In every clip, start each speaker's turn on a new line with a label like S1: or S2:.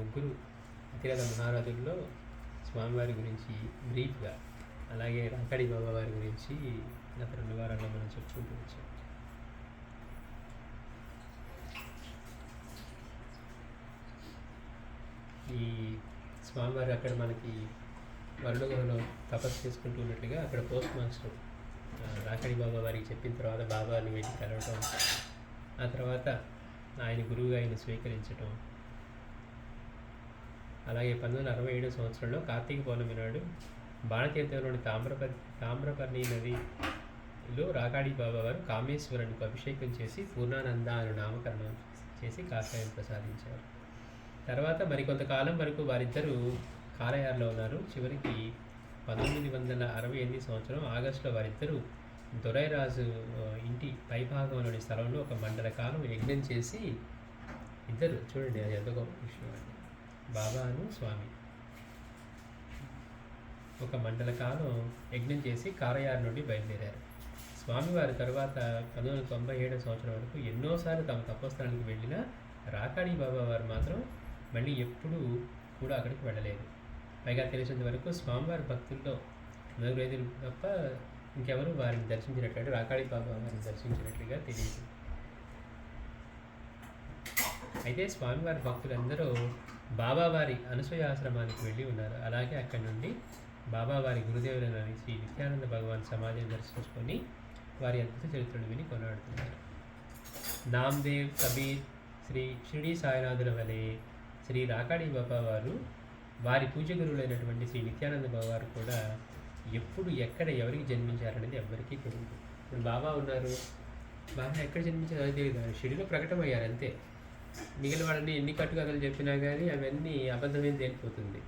S1: ముగ్గురు అతిరథ మహారాజుల్లో స్వామివారి గురించి బ్రీఫ్గా, అలాగే రాకాడి బాబా వారి గురించి గత 2 వారాల్లో మనం చెప్పుకుంటూ వచ్చాం. ఈ స్వామివారు అక్కడ మనకి వరుణగుహలో తపస్సు చేసుకుంటూ ఉన్నట్లుగా అక్కడ పోస్ట్ మాస్టర్ రాకాడి బాబా వారికి చెప్పిన తర్వాత బాబాని వెళ్ళి కలవటం, ఆ తర్వాత ఆయన గురువుగా ఆయన స్వీకరించటం, అలాగే 1967 సంవత్సరంలో కార్తీక పౌర్ణమి నాడు బాణతీర్థంలోని తామ్రపర్ణి నదిలో రాకాడి బాబా వారు కామేశ్వరునికి అభిషేకం చేసి పూర్ణానంద అని నామకరణం చేసి కాషాయం ప్రసాదించారు. తర్వాత మరికొంతకాలం వరకు వారిద్దరూ కాలయార్లో ఉన్నారు. చివరికి 1968 సంవత్సరం ఆగస్టులో వారిద్దరూ దొరైరాజు ఇంటి పైభాగంలోని స్థలంలో ఒక మండల కాలం యజ్ఞం చేసి, ఇద్దరు చూడండి అది ఎంత గొప్ప విషయం అండి, బాబాను స్వామి ఒక మండల కాలం యజ్ఞం చేసి కారయార్ నుండి బయలుదేరారు. స్వామివారి తర్వాత 1997 సంవత్సరం వరకు ఎన్నోసార్లు తమ తపస్థానానికి వెళ్ళిన రాకాడి బాబా వారు మాత్రం మళ్ళీ ఎప్పుడూ కూడా అక్కడికి వెళ్ళలేదు. పైగా తెలిసినంత వరకు స్వామివారి భక్తుల్లో 4 తప్ప ఇంకెవరు వారిని దర్శించినట్టు, రాకాడి బాబా వారిని దర్శించినట్లుగా తెలియదు. అయితే స్వామివారి భక్తులందరూ బాబావారి అనసూయ ఆశ్రమానికి వెళ్ళి ఉన్నారు. అలాగే అక్కడి నుండి బాబావారి గురుదేవులని శ్రీ నిత్యానంద భగవాన్ సమాధిని దర్శించుకొని వారి అద్భుత చరిత్రను విని కొనాడుతున్నారు. నామ్దేవ్, కబీర్, శ్రీ షిరిడి సాయినాథుల వలె శ్రీ రాకాడి బాబా వారు, వారి పూజ గురువులైనటువంటి శ్రీ నిత్యానంద బాబా వారు కూడా ఎప్పుడు ఎక్కడ ఎవరికి జన్మించారనేది ఎవరికీ తెలియదు. ఇప్పుడు బాబా ఉన్నారు, బాబా ఎక్కడ జన్మించారో తెలియదు, షిరిడిలో ప్రకటమయ్యారు అంతే. మిగిలిన వాళ్ళని ఎన్ని కట్టుకథలు చెప్పినా కానీ అవన్నీ అబద్ధమేం తేలిపోతుంది.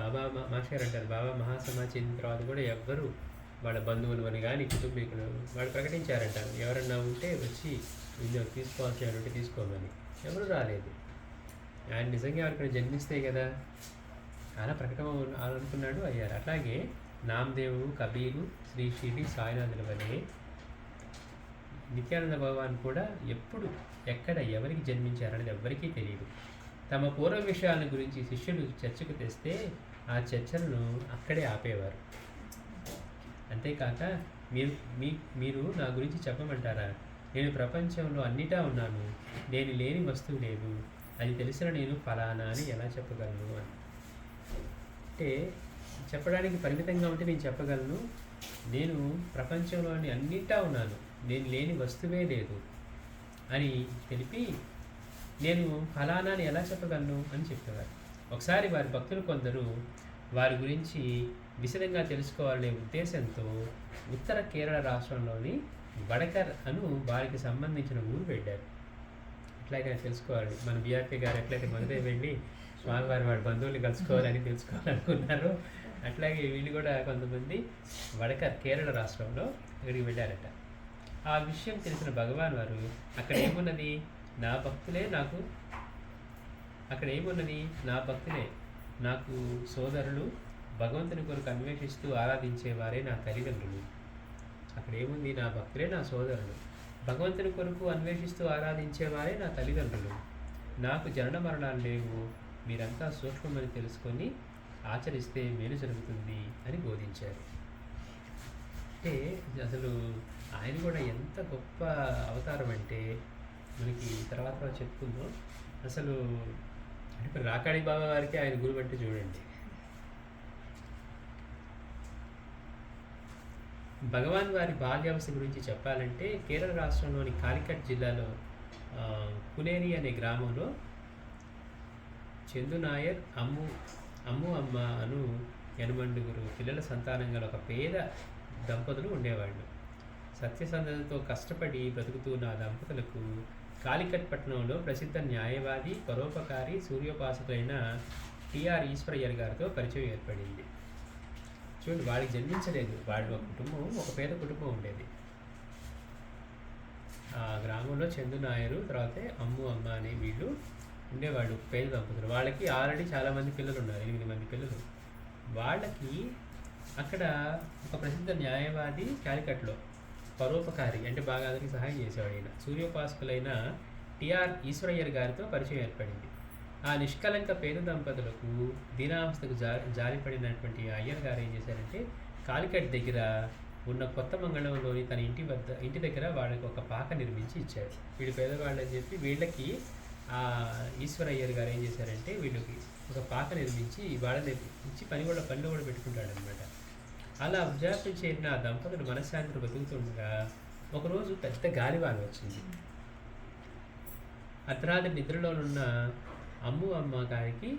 S1: బాబా మాస్టర్ అంటారు, బాబా మహాసమాజ్ చెందిన తర్వాత కూడా ఎవ్వరు వాళ్ళ బంధువులు అని కానీ కుటుంబీకులు వాళ్ళు ప్రకటించారంటారు, ఎవరన్నా ఉంటే వచ్చి ఇందులో తీసుకోవాల్సి ఉంటే తీసుకోమని. ఎవరు రాలేదు. ఆయన నిజంగా ఎవరికైనా జన్మిస్తే కదా అలా ప్రకటన అనుకున్నాడు, అయ్యారు. అట్లాగే నామ్దేవు, కబీరు, శ్రీ షిరిడి సాయినాథుల వలె నిత్యానంద భగవాన్ కూడా ఎప్పుడు ఎక్కడ ఎవరికి జన్మించారనేది ఎవ్వరికీ తెలియదు. తమ పూర్వ విషయాల గురించి శిష్యులు చర్చకు తెస్తే ఆ చర్చలను అక్కడే ఆపేవారు. అంతేకాక మీరు నా గురించి చెప్పమంటారా, నేను ప్రపంచంలో అన్నిటా ఉన్నాను, నేను లేని వస్తువు లేదు, అది తెలిసిన నేను ఫలానా అని ఎలా చెప్పగలను అని. అంటే చెప్పడానికి పరిమితంగా ఉంటే నేను చెప్పగలను, నేను ప్రపంచంలోని అన్నిటా ఉన్నాను, నేను లేని వస్తువే లేదు అని తెలిపి నేను ఫలానాని ఎలా చెప్పగలను అని చెప్పేవారు. ఒకసారి వారి భక్తులు కొందరు వారి గురించి విశదంగా తెలుసుకోవాలనే ఉద్దేశంతో ఉత్తర కేరళ రాష్ట్రంలోని వడకర్ అను వారికి సంబంధించిన ఊరు వెళ్ళారు. ఎట్లాగైనా తెలుసుకోవాలి, మన బీఆర్పీ గారు ఎట్లయితే మొదటే వెళ్ళి స్వామివారి వాడి బంధువులు కలుసుకోవాలని తెలుసుకోవాలనుకున్నారు, అట్లాగే వీళ్ళు కూడా కొంతమంది వడకర్ కేరళ రాష్ట్రంలో ఇక్కడికి వెళ్ళారట. ఆ విషయం తెలిసిన భగవాన్ వారు అక్కడ ఏమున్నది నా భక్తులే నాకు సోదరులు, భగవంతుని కొరకు అన్వేషిస్తూ ఆరాధించేవారే నా తల్లిదండ్రులు. అక్కడ ఏముంది, నా భక్తులే నా సోదరులు, భగవంతుని కొరకు అన్వేషిస్తూ ఆరాధించేవారే నా తల్లిదండ్రులు, నాకు జనన మరణాలు లేవు, మీరంతా సూక్ష్మమని తెలుసుకొని ఆచరిస్తే మేలు జరుగుతుంది అని బోధించారు. అంటే అసలు ఆయన కూడా ఎంత గొప్ప అవతారం అంటే మనకి తర్వాత చెప్పుకుందాం. అసలు అంటే రాకాడి బాబా వారికి ఆయన గురువు అంటే చూడండి. భగవాన్ వారి బాల్యావస్థ గురించి చెప్పాలంటే కేరళ రాష్ట్రంలోని కాలికట్ జిల్లాలో పునేరి అనే గ్రామంలో చందు నాయర్, అమ్ము అమ్మ అను 8 పిల్లల సంతానం గల ఒక పేద దంపతులు ఉండేవాళ్ళు. సత్యసంధతతో కష్టపడి బ్రతుకుతున్న ఆ దంపతులకు కాలికట్ పట్టణంలో ప్రసిద్ధ న్యాయవాది, పరోపకారి, సూర్యోపాసకులైన టిఆర్ ఈశ్వరయ్యర్ గారితో పరిచయం ఏర్పడింది. చూడండి, వాడికి జన్మించలేదు, వాళ్ళ ఒక పేద కుటుంబం ఉండేది. ఆ గ్రామంలో చందు నాయరు, తర్వాత అమ్ము అమ్మ అనే వీళ్ళు ఉండేవాళ్ళు, పేద దంపతులు. వాళ్ళకి ఆల్రెడీ చాలామంది పిల్లలు ఉన్నారు, 8 మంది పిల్లలు. వాళ్ళకి అక్కడ ఒక ప్రసిద్ధ న్యాయవాది, కాలికట్లో పరోపకారి అంటే బాగా అందరికీ సహాయం చేసేవాడు. ఆయన సూర్యోపాసకులైన టిఆర్ ఈశ్వరయ్యర్ గారితో పరిచయం ఏర్పడింది. ఆ నిష్కలంక పేద దంపతులకు దీనావస్థకు జారిపడినటువంటి అయ్యర్ గారు ఏం చేశారంటే కాలికట్ దగ్గర ఉన్న కొత్త మంగళంలోని తన ఇంటి దగ్గర వాళ్ళకి ఒక పాక నిర్మించి ఇచ్చాడు. వీళ్ళు పేదవాళ్ళు అని చెప్పి వీళ్ళకి ఆ ఈశ్వరయ్యర్ గారు ఏం చేశారంటే వీళ్ళకి ఒక పాక నిర్మించి వాళ్ళని ఇచ్చి పనిలో కూడా పెట్టుకుంటాడు అనమాట. అలా వృద్ధాప్యం చేరిన ఆ దంపతులు మనశ్శాంతిని బతుకుతుండగా ఒకరోజు పెద్ద గాలివాన వచ్చింది. అర్ధరాత్రి నిద్రలోనున్న అమ్మ గారికి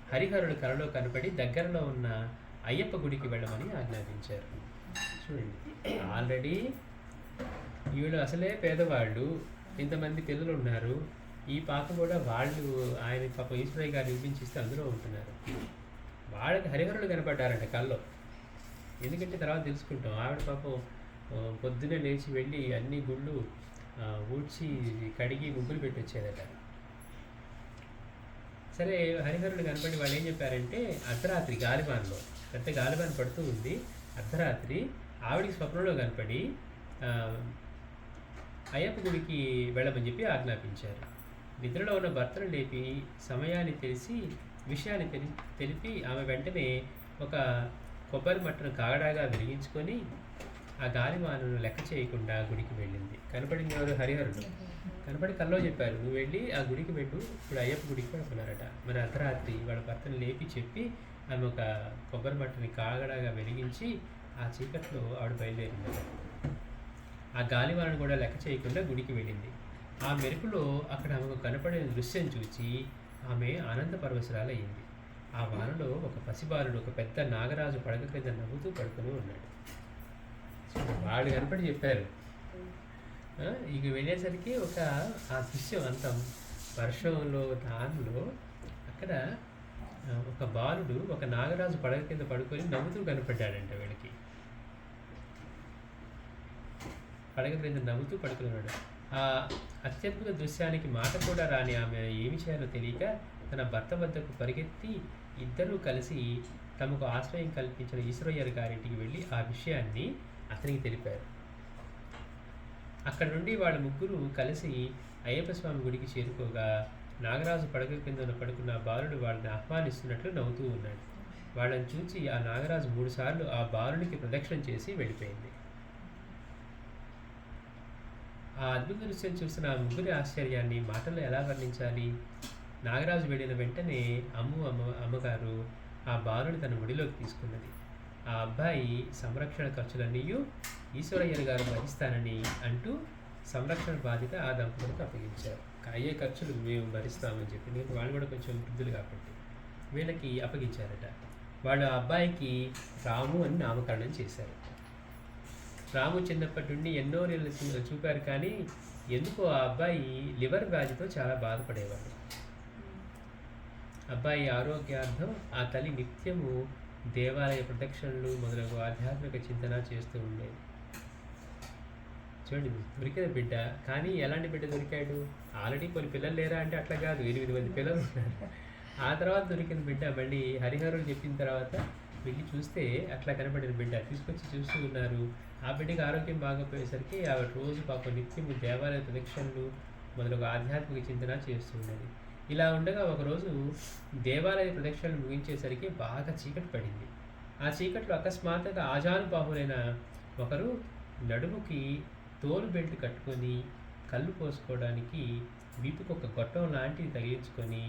S1: హరిహరుడు కలలో కనపడి దగ్గరలో ఉన్న అయ్యప్ప గుడికి వెళ్ళమని ఆజ్ఞాపించారు. చూడండి, ఆల్రెడీ వీళ్ళు అసలే పేదవాళ్ళు, ఇంతమంది పిల్లలు ఉన్నారు. ఈ పాక కూడా వాళ్ళు ఆయన పాపం ఈశ్వరయ్య గారు నిర్మించిస్తే అందులో ఉంటున్నారు. వాళ్ళకి హరిహరుడు కనపడ్డారంట కల్లో. ఎందుకంటే తర్వాత తెలుసుకుంటాం, ఆవిడ పాపం పొద్దునే లేచి వెళ్ళి అన్ని గుళ్ళు ఊడ్చి కడిగి ముగ్గులు పెట్టి వచ్చేదట. సరే, హరిహరుడు కనపడి వాళ్ళు ఏం చెప్పారంటే అర్ధరాత్రి గాలిబాన్లో పెద్ద గాలిబాన్ పడుతూ ఉంది. అర్ధరాత్రి ఆవిడికి స్వప్నంలో కనపడి అయ్యప్ప గుడికి వెళ్ళమని చెప్పి ఆజ్ఞాపించారు. నిద్రలో ఉన్న భర్తను లేపి విషయాన్ని తెలిపి ఆమె వెంటనే ఒక కొబ్బరి మట్టను కాగడాగా వెలిగించుకొని ఆ గాలివానను లెక్క చేయకుండా గుడికి వెళ్ళింది. కనపడింది ఎవరు? హరిహరుడు. కనపడి కల్లో చెప్పారు, నువ్వు వెళ్ళి ఆ గుడికి వెళ్ళు, ఇప్పుడు అయ్యప్ప గుడికి వెళ్తున్నారట. మరి అర్ధరాత్రి వాళ్ళ భర్తను లేపి చెప్పి ఆమె ఒక కొబ్బరి మట్టని కాగడాగా వెలిగించి ఆ చీకట్లో ఆవిడ బయలుదేరిందట. ఆ గాలివానను కూడా లెక్క చేయకుండా గుడికి వెళ్ళింది. ఆ మెరుపులో అక్కడ ఆమెకు కనపడిన దృశ్యం చూచి ఆమె ఆనంద పరవశురాలయ్యింది. ఆ వానలో ఒక పసిబాలుడు ఒక పెద్ద నాగరాజు పడక క్రింద నవ్వుతూ పడుకుని ఉన్నాడు. వాళ్ళు కనపడి చెప్పారు. ఇక వెళ్ళేసరికి ఆ దృశ్యం అంత వర్షంలో దానిలో అక్కడ ఒక బాలుడు ఒక నాగరాజు పడక కింద పడుకొని నవ్వుతూ కనపడ్డాడంట. వీళ్ళకి పడక క్రింద నవ్వుతూ పడుకున్నాడు. ఆ అత్యద్భుత దృశ్యానికి మాట కూడా రాని ఆమె ఏమి చేయాలో తెలియక తన భర్త వద్దకు పరిగెత్తి ఇద్దరూ కలిసి తమకు ఆశ్రయం కల్పించిన ఈశ్వరయ్యర్ గారింటికి వెళ్ళి ఆ విషయాన్ని అతనికి తెలిపారు. అక్కడ నుండి వాళ్ళ ముగ్గురు కలిసి అయ్యప్ప స్వామి గుడికి చేరుకోగా నాగరాజు పడక కింద పడుకున్న బాలుడు వాళ్ళని ఆహ్వానిస్తున్నట్లు నవ్వుతూ ఉన్నాడు. వాళ్ళని చూసి ఆ నాగరాజు 3 సార్లు ఆ బాలుడికి ప్రదక్షిణం చేసి వెళ్ళిపోయింది. ఆ అద్భుత దృశ్యం చూసిన ఆ ముగ్గురి ఆశ్చర్యాన్ని మాటల్లో ఎలా వర్ణించాలి? నాగరాజు వెళ్ళిన వెంటనే అమ్మగారు ఆ బాలుని తన ఒడిలోకి తీసుకున్నది. ఆ అబ్బాయి సంరక్షణ ఖర్చులన్నీ ఈశ్వరయ్యర్ గారు భరిస్తానని అంటూ సంరక్షణ బాధ్యత ఆ దంపతులకు అప్పగించారు. అయ్యే ఖర్చులు మేము భరిస్తామని చెప్పి, నేను వాళ్ళు కూడా కొంచెం వృద్ధులు కాబట్టి వీళ్ళకి అప్పగించారట. వాళ్ళు ఆ అబ్బాయికి రాము అని నామకరణం చేశారు. రాము చిన్నప్పటి నుండి ఎన్నో నెలలు చూపారు, కానీ ఎందుకో ఆ అబ్బాయి లివర్ వ్యాధితో చాలా బాధపడేవాడు. అబ్బాయి ఆరోగ్యార్థం ఆ తల్లి నిత్యము దేవాలయ ప్రదక్షిణలు మొదలగు ఆధ్యాత్మిక చింతన చేస్తూ ఉండేది. చూడండి, దొరికిన బిడ్డ, కానీ ఎలాంటి బిడ్డ దొరికాడు? ఆల్రెడీ కొన్ని పిల్లలు లేరా అంటే అట్లా కాదు, 8 మంది పిల్లలు ఉన్నారు. ఆ తర్వాత దొరికిన బిడ్డ మళ్ళీ హరిహరులు చెప్పిన తర్వాత వెళ్ళి చూస్తే అట్లా కనపడిన బిడ్డ తీసుకొచ్చి చూస్తూ ఉన్నారు. ఆ బిడ్డకి ఆరోగ్యం బాగపోయేసరికి ఆవిడ రోజు పాపం నిత్యము దేవాలయ ప్రదక్షిణలు మొదలగు ఆధ్యాత్మిక చింతన చేస్తూ ఉండేది. ఇలా ఉండగా ఒకరోజు దేవాలయ ప్రదక్షిణలు ముగించేసరికి బాగా చీకటి పడింది. ఆ చీకట్లో అకస్మాత్తుగా ఆజానుబాహులైన ఒకరు నడుముకి తోలు బెల్ట్ కట్టుకొని కళ్ళు పోసుకోవడానికి వీపుకు ఒక గొట్టం లాంటిది తగిలించుకొని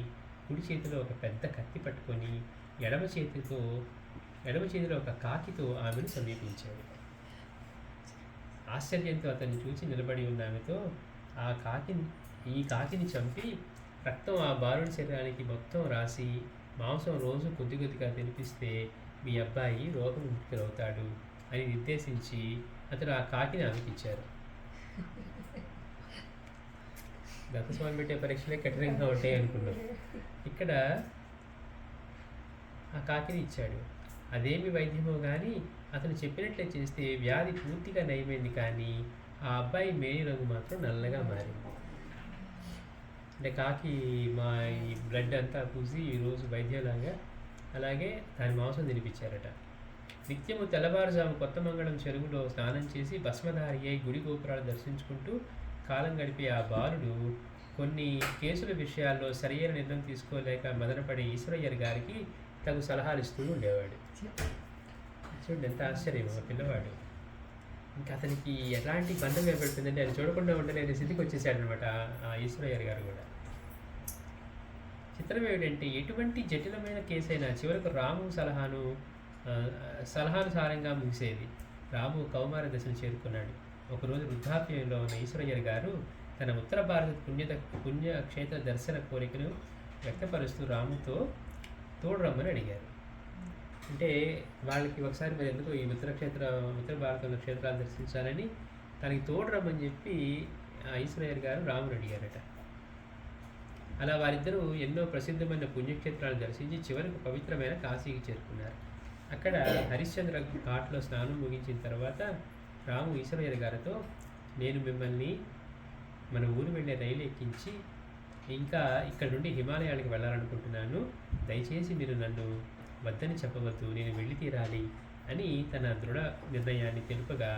S1: కుడి చేతిలో ఒక పెద్ద కత్తి పట్టుకొని ఎడమ చేతిలో ఒక కాకితో ఆమెను సమీపించాడు. ఆశ్చర్యంతో అతన్ని చూసి నిలబడి ఉన్న ఆమెతో ఈ కాకిని చంపి రక్తం ఆ బాలుడి శరీరానికి మొత్తం రాసి మాంసం రోజు కొద్ది కొద్దిగా తినిపిస్తే మీ అబ్బాయి రోగముక్తులవుతాడు అని నిర్దేశించి అతను ఆ కాకిని ఆమెకిచ్చారు. దత్తస్వామి పెట్టే పరీక్షలే కఠినంగా ఉంటాయి అనుకున్నాం. ఇక్కడ ఆ కాకిని ఇచ్చాడు. అదేమి వైద్యమో కానీ అతను చెప్పినట్లే చేస్తే వ్యాధి పూర్తిగా నయమైంది, కానీ ఆ అబ్బాయి మేని రంగు మాత్రం నల్లగా మారింది. అంటే కాకి ఈ బ్లడ్ అంతా పూసి ఈరోజు వైద్యలాగా అలాగే దాని మాంసం తినిపించారట. నిత్యము తెల్లవారుజాము కొత్త మంగళం చెరువులో స్నానం చేసి భస్మధారి అయి గుడి గోపురాలు దర్శించుకుంటూ కాలం గడిపే ఆ బాలుడు కొన్ని కేసుల విషయాల్లో సరైన నిర్ణయం తీసుకోలేక మదనపడే ఈశ్వరయ్యర్ గారికి తగు సలహాలు ఇస్తూ ఉండేవాడు. చూడండి ఎంత ఆశ్చర్యం ఆ పిల్లవాడు. ఇంకా అతనికి ఎలాంటి బంధం ఏర్పడుతుందంటే ఆయన చూడకుండా ఉండలేని స్థితికి వచ్చేసాడనమాట ఆ ఈశ్వరయ్యర్ గారు కూడా. చిత్రం ఏమిటంటే ఎటువంటి జటిలమైన కేసైనా చివరకు రాము సలహానుసారంగా ముగిసేది. రాము కౌమార దశను చేరుకున్నాడు. ఒకరోజు వృద్ధాప్యంలో ఉన్న ఈశ్వరయ్యర్ గారు తన ఉత్తర భారత పుణ్యక్షేత్ర దర్శన కోరికను వ్యక్తపరుస్తూ రాముతో తోడు రమ్మని అడిగారు. అంటే వాళ్ళకి ఒకసారి మరి ఎందుకు ఈ ఉత్తర భారతంలో క్షేత్రాలు దర్శించాలని తనకి తోడు రమ్మని చెప్పి ఈశ్వరయ్యర్ గారు రాముని అడిగారట. అలా వారిద్దరూ ఎన్నో ప్రసిద్ధమైన పుణ్యక్షేత్రాలు దర్శించి చివరికి పవిత్రమైన కాశీకి చేరుకున్నారు. అక్కడ హరిశ్చంద్ర ఘాట్లో స్నానం ముగించిన తర్వాత రాము ఈశ్వరయ్యర్ గారితో, నేను మిమ్మల్ని మన ఊరు వెళ్ళే రైలు ఎక్కించి ఇంకా ఇక్కడ నుండి హిమాలయాలకు వెళ్ళాలనుకుంటున్నాను, దయచేసి మీరు నన్ను వద్దని చెప్పవద్దు, నేను వెళ్ళి తీరాలి అని తన దృఢ నిర్ణయాన్ని తెలుపగా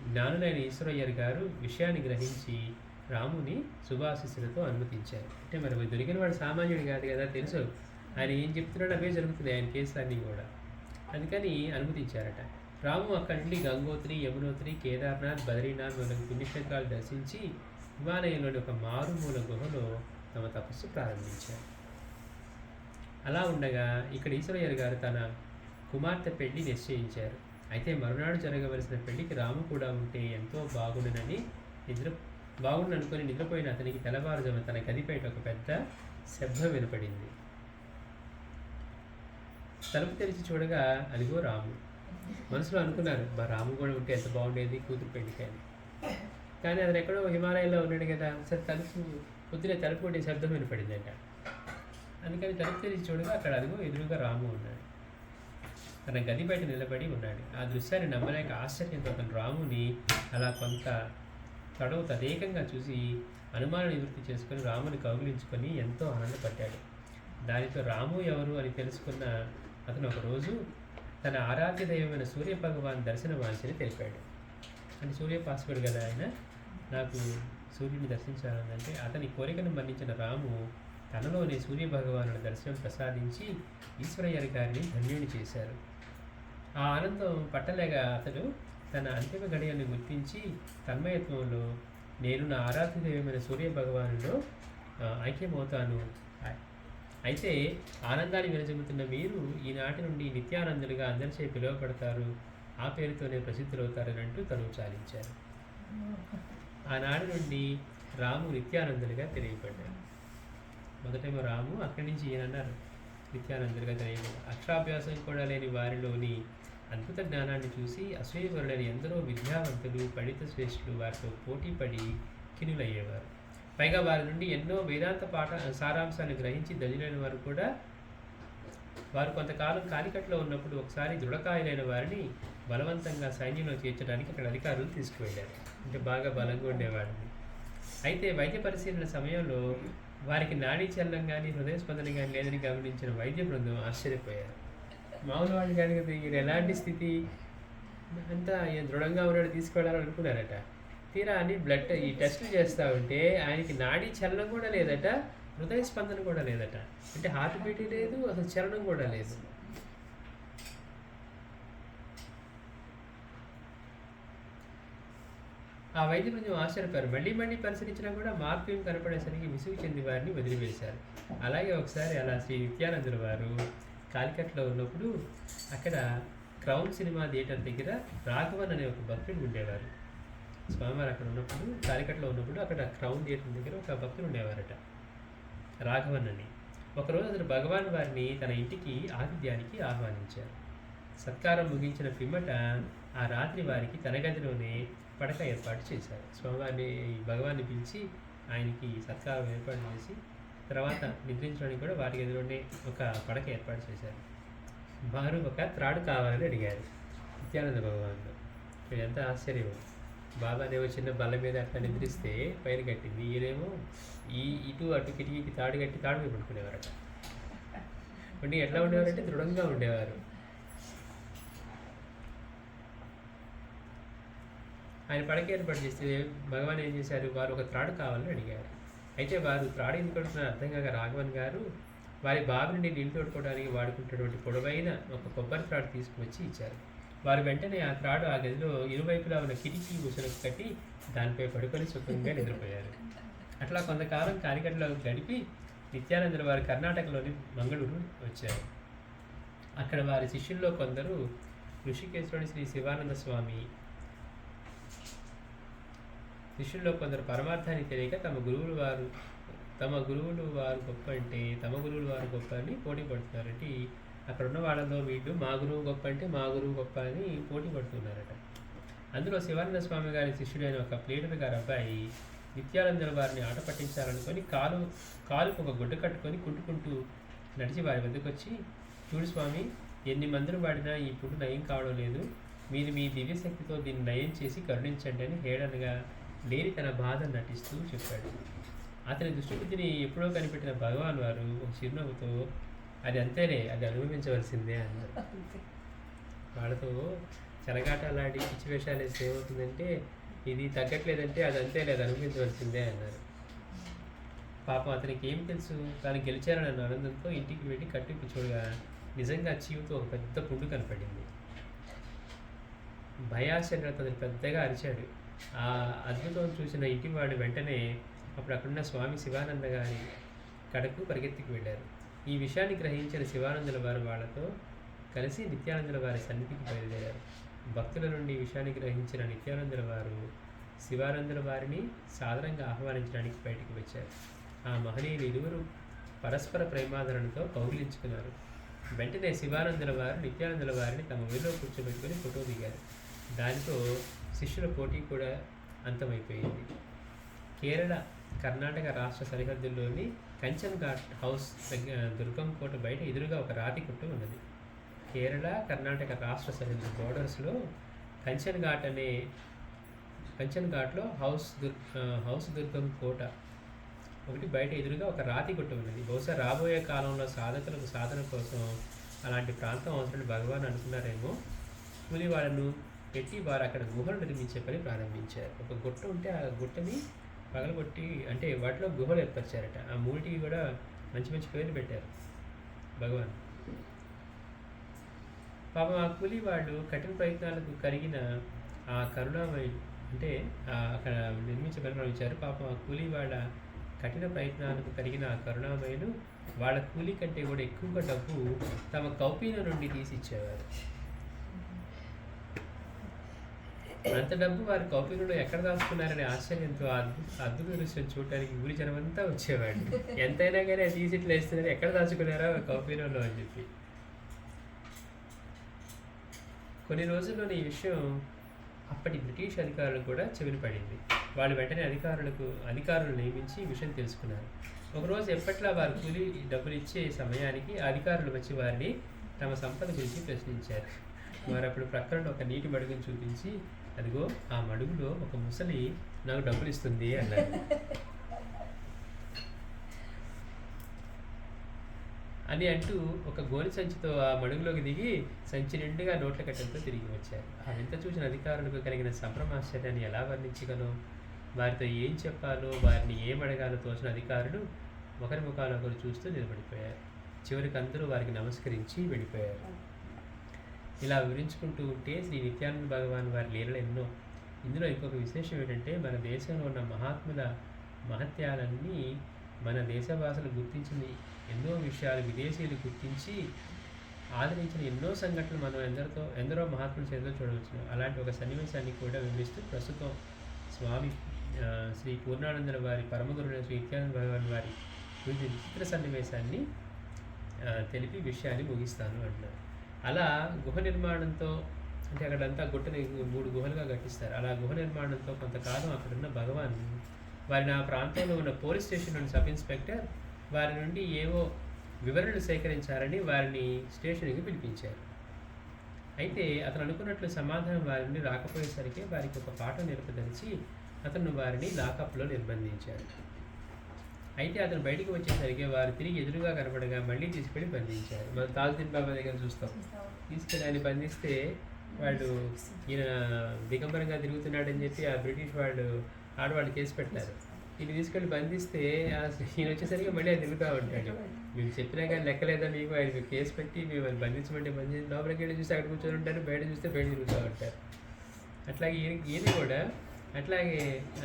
S1: జ్ఞానులైన ఈశ్వరయ్యర్ గారు విషయాన్ని గ్రహించి రాముని శుభాశిస్సులతో అనుమతించారు. అంటే మరి దొరికిన వాడు సామాన్యుడు కాదు కదా, తెలుసు ఆయన ఏం చెప్తున్నాడు అవే జరుగుతుంది ఆయన కేసులన్నీ కూడా. అందుకని అనుమతించారట. రాము అక్కడి నుండి గంగోత్రి, యమునోత్రి, కేదార్నాథ్, బద్రీనాథ్ మొదలగు పుణ్యక్షేత్రాలు దర్శించి హిమాలయంలోని ఒక మారుమూల గుహలో తమ తపస్సు ప్రారంభించారు. అలా ఉండగా ఇక్కడ ఈశ్వరయ్యర్ గారు తన కుమార్తె పెళ్లి నిశ్చయించారు. అయితే మరునాడు జరగవలసిన పెళ్లికి రాము కూడా ఉంటే ఎంతో బాగుండునని అనుకుని నిద్రపోయిన అతనికి తెల్లవారుజామున తన గదిపేట ఒక పెద్ద శబ్దం వినపడింది. తలుపు తెరిచి చూడగా అదిగో రాము. మనసులో అనుకున్నారు, మా రాము కూడా ఉంటే ఎంత బాగుండేది కూతురు పెళ్లికి అని. కానీ అతను ఎక్కడో హిమాలయంలో ఉన్నాడు కదా, సరే పొద్దునే తలుపు కొట్టే శబ్దం వినపడిందంట. అందుకని తలుపు తెరిచి చూడగా అక్కడ అదిగో ఎదురుగా రాము ఉన్నాడు. తన గది బయట నిలబడి ఉన్నాడు. ఆ దృశ్యాన్ని నమ్మలేక ఆశ్చర్యంతో అతను రాముని అలా కొంత తడవు తదేకంగా చూసి అనుమానం నివృత్తి చేసుకుని రాముని కౌగిలించుకొని ఎంతో ఆనందపడ్డాడు. దానితో రాము ఎవరు అని తెలుసుకున్న అతను ఒకరోజు తన ఆరాధ్య దైవమైన సూర్య భగవాన్ దర్శన వాంఛని తెలిపాడు. అంటే సూర్యపాసకుడు కదా ఆయన, నాకు సూర్యుని దర్శించాలంటే అతని కోరికను మన్నించిన రాము తనలోనే సూర్య భగవానుడి దర్శనం ప్రసాదించి ఈశ్వరయ్యర్ గారిని ధన్యుని చేశారు. ఆ ఆనందం పట్టలేక అతడు తన అంతిమ గడియల్ని గుర్తించి తన్మయత్వంలో నేను నా ఆరాధ్య దైవమైన సూర్య భగవానులో ఐక్యమవుతాను. అయితే ఆనందాన్ని విరజమ్ముతున్న మీరు ఈనాటి నుండి నిత్యానందులుగా అందరిచే పిలువబడతారు, ఆ పేరుతోనే ప్రసిద్ధులవుతారని అంటూ తను చాలించారు. ఆనాడు నుండి రాము నిత్యానందులుగా తెలియబడ్డారు. మొదటేమో రాము, అక్కడి నుంచి ఈయనన్నారు నిత్యానందులుగా తెలియబడ్డారు. అక్షరాభ్యాసం కూడా లేని వారిలోని అద్భుత జ్ఞానాన్ని చూసి అసూయపరులైన ఎందరో విద్యావంతులు, పండిత శ్రేష్ఠులు వారితో పోటీపడి కినులయ్యేవారు. పైగా వారి నుండి ఎన్నో వేదాంత సారాంశాన్ని గ్రహించి ధన్యులైన వారు కూడా వారు కొంతకాలం కాలికట్లో ఉన్నప్పుడు ఒకసారి దృఢకాయులైన వారిని బలవంతంగా సైన్యంలో చేర్చడానికి అక్కడ అధికారులు తీసుకువెళ్ళారు. అంటే బాగా బలంగా ఉండేవాడిని. అయితే వైద్య పరిశీలన సమయంలో వారికి నాడీ చలనం కానీ హృదయ స్పందన కానీ లేదని గమనించిన వైద్య బృందం ఆశ్చర్యపోయారు. మామూలు వాళ్ళు కానీ కదా మీరు ఎలాంటి స్థితి అంతా దృఢంగా ఉన్నాడు తీసుకువెళ్ళాలని అనుకున్నారట. తీరా అని ఈ టెస్టులు చేస్తూ ఉంటే ఆయనకి నాడీ చలనం కూడా లేదట, హృదయ స్పందన కూడా లేదట. అంటే హార్ట్ బీట్ లేదు, అసలు చలనం కూడా లేదు. ఆ వైద్య బృందం ఆశ్చర్యపోయారు. మళ్ళీ పరిశీలించినా కూడా మార్పు ఏం కనపడేసరికి విసుగు చెంది వారిని వదిలివేశారు. అలాగే ఒకసారి అలా శ్రీ నిత్యానందుల వారు కాలికట్లో ఉన్నప్పుడు అక్కడ క్రౌన్ సినిమా థియేటర్ దగ్గర రాఘవన్ అనే ఒక భక్తుడు ఉండేవారు. స్వామివారు అక్కడ ఉన్నప్పుడు కాలికట్లో ఉన్నప్పుడు అక్కడ క్రౌన్ థియేటర్ దగ్గర ఒక భక్తుడు ఉండేవారట, రాఘవన్ అని. ఒకరోజు అతను భగవాన్ వారిని తన ఇంటికి ఆతిథ్యానికి ఆహ్వానించారు. సత్కారం ముగించిన పిమ్మట ఆ రాత్రి వారికి తన గదిలోనే పడక ఏర్పాటు చేశారు. స్వామివారిని భగవాన్ని పిలిచి ఆయనకి సత్కారం ఏర్పాటు చేసి తర్వాత నిద్రించడానికి కూడా వారి గదిలోనే ఒక పడక ఏర్పాటు చేశారు. వారు ఒక త్రాడు కావాలని అడిగారు నిత్యానంద భగవాన్లో. ఎంత ఆశ్చర్యం! బాబానేమో చిన్న బల్ల మీద అట్లా నిద్రిస్తే పైన కట్టింది, ఈయనేమో ఇటు అటు కిటికీకి తాడు కట్టి తాడు మీద పడుకునేవారట. అంటే ఎట్లా ఉండేవారంటే దృఢంగా ఉండేవారు. ఆయన పడక ఏర్పాటు చేస్తే భగవాన్ ఏం చేశారు, వారు ఒక త్రాడు కావాలని అడిగారు. అయితే వారు త్రాడు ఎందుకు కొడుతున్నారో అర్థం కాక రాఘవన్ గారు వారి బావి నుండి నీళ్లు తోడుకోవడానికి వాడుకుంటున్నటువంటి పొడవైన ఒక కొబ్బరి త్రాడు తీసుకువచ్చి ఇచ్చారు. వారు వెంటనే ఆ త్రాడు ఆ గదిలో ఇరువైపులా ఉన్న కిటికీ ఉసులకు కట్టి దానిపై పడుకొని సుఖంగా నిద్రపోయారు. అట్లా కొంతకాలం కాలికట్లో గడిపి నిత్యానందుల వారు కర్ణాటకలోని మంగళూరు వచ్చారు. అక్కడ వారి శిష్యుల్లో కొందరు ఋషికేశ్వరుని శ్రీ శివానంద స్వామి శిష్యుల్లో కొందరు పరమార్థాన్ని తెలియక తమ గురువులు వారు గొప్ప అంటే తమ గురువులు వారు గొప్ప అని పోటీ పడుతున్నారంటే అక్కడ ఉన్న వాళ్ళలో వీళ్ళు మా గురువు గొప్ప అంటే మా గురువు గొప్ప అని పోటీ పడుతున్నారట. అందులో శివానంద స్వామి గారి శిష్యుడైన ఒక ప్లేటర్ గారి అబ్బాయి నిత్యానందుల వారిని ఆట పట్టించాలనుకొని కాలుకు ఒక గుడ్డ కట్టుకొని కుంటుకుంటూ నడిచి వారి వద్దకు వచ్చి, చూడు స్వామి, ఎన్ని మందులు వాడినా ఈ పుట్టు నయం కావడం లేదు, మీరు మీ దివ్యశక్తితో దీన్ని నయం చేసి కరుణించండి అని హేళనగా లేని తన బాధను నటిస్తూ చెప్పాడు. అతని దృష్టిబుద్ధిని ఎప్పుడో కనిపెట్టిన భగవాన్ వారు ఒక చిరునవ్వుతో, అది అంతేలే, అది అనుభవించవలసిందే అన్నారు. వాళ్ళతో చెలగాటలాడి పిచ్చి వేషాలు వేస్తే ఏమవుతుందంటే, ఇది తగ్గట్లేదంటే అది అంతేలే, అది అనుభవించవలసిందే అన్నారు. పాపం అతనికి ఏం తెలుసు, తాను గెలిచారన్న ఆనందంతో ఇంటికి వెళ్ళి కట్టింపు చూడగా నిజంగా చీవుతో ఒక పెద్ద పుండు కనపడింది. భయాశంకరతో అతను పెద్దగా అరిచాడు. ఆ అద్భుతం చూసిన ఇంటివాడు వెంటనే అప్పుడు అక్కడున్న స్వామి శివానంద గారి కడకు పరిగెత్తికి వెళ్ళారు. ఈ విషయాన్ని గ్రహించిన శివానందుల వారు వాళ్ళతో కలిసి నిత్యానందుల వారి సన్నిధికి బయలుదేరారు. భక్తుల నుండి ఈ విషయాన్ని గ్రహించిన నిత్యానందుల వారు శివానందుల వారిని సాదరంగా ఆహ్వానించడానికి బయటికి వచ్చారు. ఆ మహనీయులు ఇరువురు పరస్పర ప్రేమాదరణతో కౌగిలించుకున్నారు. వెంటనే శివానందుల వారు నిత్యానందుల వారిని తమ ఊరిలో కూర్చోబెట్టుకొని ఫోటో దిగారు. దానితో శిష్యుల పోటీ కూడా అంతమైపోయింది. కేరళ కర్ణాటక రాష్ట్ర సరిహద్దుల్లోని కంచన్ ఘాట్ హౌస్ దుర్గం కోట బయట ఎదురుగా ఒక రాతి కొట్టు ఉన్నది. కేరళ కర్ణాటక రాష్ట్ర సరిహద్దు బోర్డర్స్లో కంచన్ ఘాట్లో హౌస్ దుర్గం కోట ఒకటి బయట ఎదురుగా ఒక రాతి కొట్టు ఉన్నది. బహుశా రాబోయే కాలంలో సాధకులకు సాధన కోసం అలాంటి ప్రాంతం అవసరం భగవాన్ అనుకున్నారేమో. కూలి వాళ్ళను పెట్టి వారు అక్కడ గుహలు నిర్మించే పని ప్రారంభించారు. ఒక గుట్ట ఉంటే ఆ గుట్టని పగలగొట్టి అంటే వాటిలో గుహలు ఏర్పరిచారట. ఆ మూటికి కూడా మంచి మంచి పేర్లు పెట్టారు భగవాన్. పాపం ఆ కూలి వాళ్ళు కఠిన ప్రయత్నాలకు కరిగిన ఆ కరుణామయుడు అంటే అక్కడ నిర్మించే పని ప్రారంభించారు. పాపం ఆ కూలి వాళ్ళ కఠిన ప్రయత్నాలకు కలిగిన ఆ కరుణామయులు వాళ్ళ కూలీ కంటే కూడా ఎక్కువగా డబ్బు తమ కౌపీన నుండి తీసి ఇచ్చేవారు. అంత డబ్బు వారి కౌపీనులో ఎక్కడ దాచుకున్నారనే ఆశ్చర్యంతో అద్భుత దృశ్యం చూడటానికి ఊరి జనమంతా వచ్చేవాడు. ఎంతైనా కానీ అది తీసి ఇట్లా వేస్తున్నారు, ఎక్కడ దాచుకున్నారో కౌపీనంలో అని చెప్పి. కొన్ని రోజుల్లోనే ఈ విషయం అప్పటి బ్రిటిష్ అధికారులు కూడా చెవిన పడింది. వాళ్ళు వెంటనే అధికారులు నియమించి ఈ విషయం తెలుసుకున్నారు. ఒకరోజు ఎప్పట్లా వారు కూలి డబ్బులు ఇచ్చే సమయానికి అధికారులు వచ్చి వారిని తమ సంపద గురించి ప్రశ్నించారు. వారు అప్పుడు ప్రక్కన ఒక నీటి మడుగును చూపించి, అదిగో ఆ మడుగులో ఒక ముసలి నాకు డబ్బులు ఇస్తుంది అన్నారు. అని అంటూ ఒక గోని సంచితో ఆ మడుగులోకి దిగి సంచి నిండుగా నోట్ల కట్టెలతో తిరిగి వచ్చారు. ఆ వింత చూసిన అధికారులకు కలిగిన సంభ్రమాశ్చర్యాన్ని ఎలా వర్ణించగలనో, వారితో ఏం చెప్పాలో, వారిని ఏం అడగాలో తోచిన అధికారులు ఒకరి ముఖాలు ఒకరు చూస్తూ నిలబడిపోయారు. చివరికి అందరూ వారికి నమస్కరించి వెళ్ళిపోయారు. ఇలా వివరించుకుంటూ ఉంటే శ్రీ నిత్యానంద భగవాన్ వారి లీలలు ఎన్నో. ఇందులో ఇంకొక విశేషం ఏంటంటే, మన దేశంలో ఉన్న మహాత్ముల మహత్యాలన్నీ మన దేశవాసులు గుర్తించింది ఎన్నో విషయాలు విదేశీయులు గుర్తించి ఆదరించిన ఎన్నో సంఘటనలు మనం ఎందరో మహాత్ముల చేతిలో చూడవచ్చు. అలాంటి ఒక సన్నివేశాన్ని కూడా వివరిస్తూ ప్రస్తుతం స్వామి శ్రీ పూర్ణానందుల వారి పరమగురుడు శ్రీ నిత్యానంద భగవాన్ వారి గురించి విచిత్ర సన్నివేశాన్ని తెలిపి విషయాన్ని ముగిస్తాను అంటున్నారు. అలా గుహ నిర్మాణంతో అంటే అక్కడంతా గుట్టని 3 గుహలుగా కట్టిస్తారు. అలా గుహ నిర్మాణంతో కొంతకాలం అక్కడున్న భగవాన్ వారిని ఆ ప్రాంతంలో ఉన్న పోలీస్ స్టేషన్లోని సబ్ ఇన్స్పెక్టర్ వారి నుండి ఏవో వివరణలు సేకరించారని వారిని స్టేషన్కి పిలిపించారు. అయితే అతను అనుకున్నట్లు సమాధానం వారి నుండి రాకపోయేసరికి వారికి ఒక పాఠం నేర్పదలిచి అతను వారిని లాకప్లో నిర్బంధించారు. అయితే అతను బయటికి వచ్చేసరికి వారు తిరిగి ఎదురుగా కనపడగా మళ్ళీ తీసుకెళ్ళి బంధించారు. మనం తాజుద్దీన్ బాబా దగ్గర చూస్తాం. తీసుకెళ్ళి ఆయన బంధిస్తే వాళ్ళు ఈయన దిగంబరంగా తిరుగుతున్నాడని చెప్పి ఆ బ్రిటిష్ వాళ్ళు ఆడవాళ్ళు కేసు పెట్టారు. ఈయన తీసుకెళ్ళి బంధిస్తే ఈయన వచ్చేసరికి మళ్ళీ ఆయన తిరుగుతూ ఉంటాడు. మేము చెప్పినా కానీ లెక్కలేదా మీకు, ఆయన కేసు పెట్టి మేము బంధించమంటే లోపలికి వెళ్ళి చూస్తే అక్కడ కూర్చొని ఉంటారు, బయట చూస్తే బయట తిరుగుతూ ఉంటారు. అట్లాగే ఈయన కూడా అట్లాగే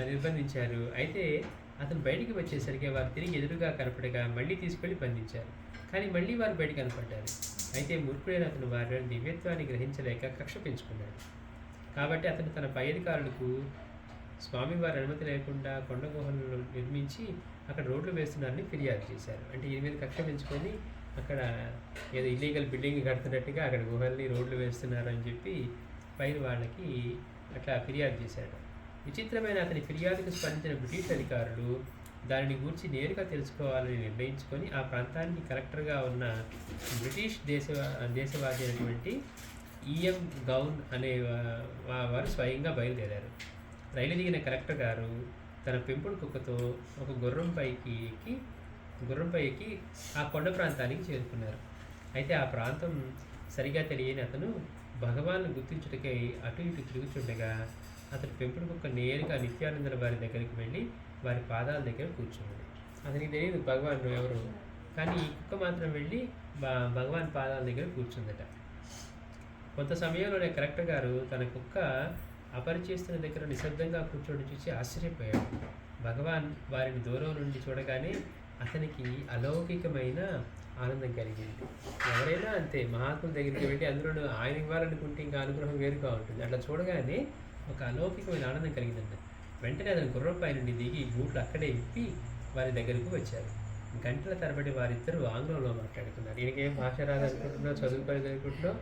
S1: నిర్బంధించారు. అయితే అతను బయటికి వచ్చేసరికి వారు తిరిగి ఎదురుగా కనపడగా మళ్ళీ తీసుకెళ్ళి బంధించారు. కానీ మళ్ళీ వారు బయట కనపడ్డారు. అయితే మూర్ఖుడైన అతను వారి దివ్యత్వాన్ని గ్రహించలేక కక్ష పెంచుకున్నాడు. కాబట్టి అతను తన పై అధికారులకు స్వామివారి అనుమతి లేకుండా కొండ గుహలను నిర్మించి అక్కడ రోడ్లు వేస్తున్నారని ఫిర్యాదు చేశారు. అంటే ఈయన మీద కక్ష పెంచుకొని అక్కడ ఏదో ఇల్లీగల్ బిల్డింగ్ కడుతున్నట్టుగా అక్కడ గుహల్ని రోడ్లు వేస్తున్నారని చెప్పి పైన వాళ్ళకి అట్లా ఫిర్యాదు చేశాడు. విచిత్రమైన అతని ఫిర్యాదుకు స్పందించిన బ్రిటిష్ అధికారులు దానిని గూర్చి నేరుగా తెలుసుకోవాలని నిర్ణయించుకొని ఆ ప్రాంతానికి కలెక్టర్గా ఉన్న బ్రిటిష్ దేశవాది అయినటువంటి ఈఎం గౌన్ అనే వారు స్వయంగా బయలుదేరారు. రైలు దిగిన కలెక్టర్ గారు తన పెంపుడు కుక్కతో ఒక గుర్రంపై ఎక్కి ఆ కొండ ప్రాంతానికి చేరుకున్నారు. అయితే ఆ ప్రాంతం సరిగా తెలియని అతను భగవాన్ను గుర్తించుటకై అటు ఇటు తిరుగుతుండగా అతని పెంపుడు కుక్క నేరుగా నిత్యానందుల వారి దగ్గరికి వెళ్ళి వారి పాదాల దగ్గర కూర్చున్నది. అతనికి తెలియదు భగవాన్ ఎవరు, కానీ ఈ కుక్క మాత్రం వెళ్ళి భగవాన్ పాదాల దగ్గర కూర్చుందట. కొంత సమయంలోనే కలెక్టర్ గారు తన కుక్క అపరిచేస్తున్న దగ్గర నిశ్శబ్దంగా కూర్చోని చూసి ఆశ్చర్యపోయాడు. భగవాన్ వారిని దూరం నుండి చూడగానే అతనికి అలౌకికమైన ఆనందం కలిగింది. ఎవరైనా అంతే, మహాత్ముల దగ్గరికి వెళ్ళి అందులో ఆయన ఇవ్వాలనుకుంటే ఇంకా అనుగ్రహం వేరుగా ఉంటుంది. అట్లా చూడగానే ఒక అలౌకికమైన ఆనందం కలిగిందంట. వెంటనే అతను గుర్రంపై నుండి దిగి బూట్లు అక్కడే ఇప్పి వారి దగ్గరకు వచ్చారు. గంటల తరబడి వారిద్దరూ ఆంగ్లంలో మాట్లాడుకున్నారు. ఈయనకేం భాష రాదనుకుంటున్నావు, చదువుకోలేదనుకుంటున్నావు,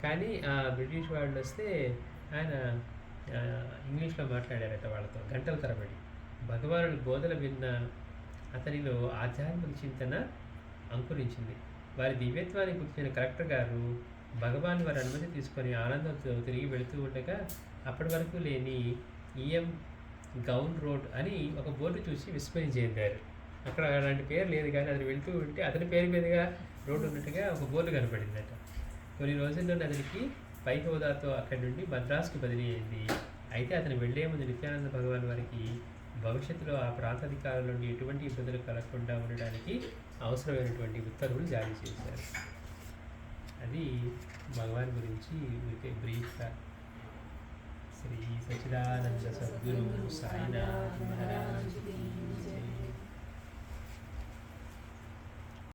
S1: కానీ ఆ బ్రిటిష్ వాళ్ళు వస్తే ఆయన ఇంగ్లీష్లో మాట్లాడారట వాళ్ళతో గంటల తరబడి. భగవానుడి బోధన విన్న అతనిలో ఆధ్యాత్మిక చింతన అంకురించింది. వారి దివ్యత్వాన్ని గుర్తించిన కలెక్టర్ గారు భగవాన్ వారి అనుమతి తీసుకొని ఆనందంతో తిరిగి వెళుతూ ఉండగా అప్పటి వరకు లేని ఈఎం గౌన్ రోడ్ అని ఒక బోర్డు చూసి విస్మయం చెందారు. అక్కడ అలాంటి పేరు లేదు, కానీ అది వెళ్తూ ఉంటే అతని పేరు మీదుగా రోడ్డు ఉన్నట్టుగా ఒక బోర్డు కనపడిందట. కొన్ని రోజుల్లోనే అతనికి పై హోదాతో అక్కడి నుండి మద్రాసుకు బదిలీ అయింది. అయితే అతను వెళ్లే ముందు నిత్యానంద భగవాన్ వారికి భవిష్యత్తులో ఆ ప్రాంతాధికారుల నుండి ఎటువంటి ఇబ్బందులు కలగకుండా ఉండడానికి అవసరమైనటువంటి ఉత్తర్వులు జారీ చేశారు. అది భగవాన్ గురించి బ్రీఫ్గా. శ్రీ సచ్చిదానంద సద్గురు సాయినాథ్ మహారాజ్.